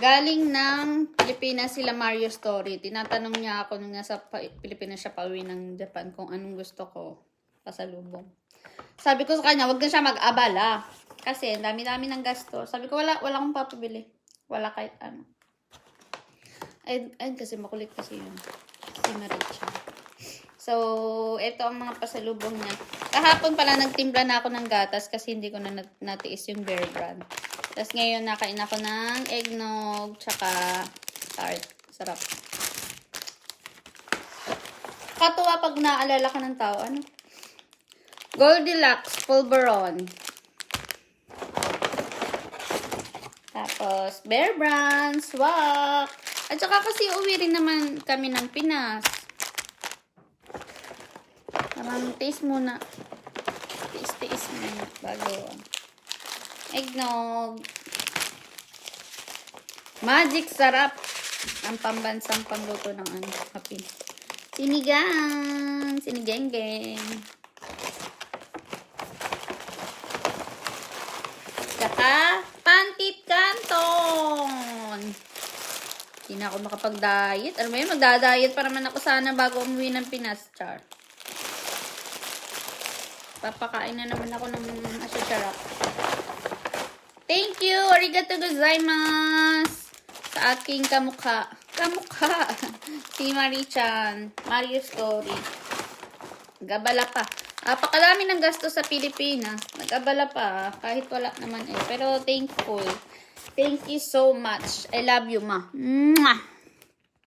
Galing ng Pilipinas sila Mario Story. Tinatanong niya ako nung nasa Pilipinas siya pauwi ng Japan kung anong gusto ko pasalubong. Sabi ko sa kanya, wag na siya mag-abala. Kasi dami-dami ng gasto. Sabi ko, wala akong papabili. Wala kahit ano. Ayun kasi makulit kasi yun. Si Maricha. So, ito ang mga pasalubong niya. Kahapon pala nagtimpla na ako ng gatas kasi hindi ko na natiis yung Bear Brand. Tapos ngayon nakain ako ng eggnog tsaka tart. Sarap. Katuwa pag naalala ka ng tao. Ano? Goldilocks Pulveron. Tapos Bear Brand, swak. At saka kasi uwi rin naman kami ng Pinas. Parang taste muna. Taste muna bago. Eggnog. Magic sarap. Ang pambansang pangluto ng kape. Sinigang. Sinigeng-geng. Saka pancit canton. Hindi na ako makapag-diet. Ano ba yun? Magda-diet pa naman ako sana bago umuwi ng Pinas, char. Papakain na naman ako ng asasarap. Thank you! Arigatou gozaimasu! Sa aking kamukha. Si Marichan. Mario Story. Nag-abala pa. Pakalami ng gasto sa Pilipinas. Nag-abala pa. Kahit wala naman eh. Pero thankful. Thank you so much. I love you, ma. Mwah!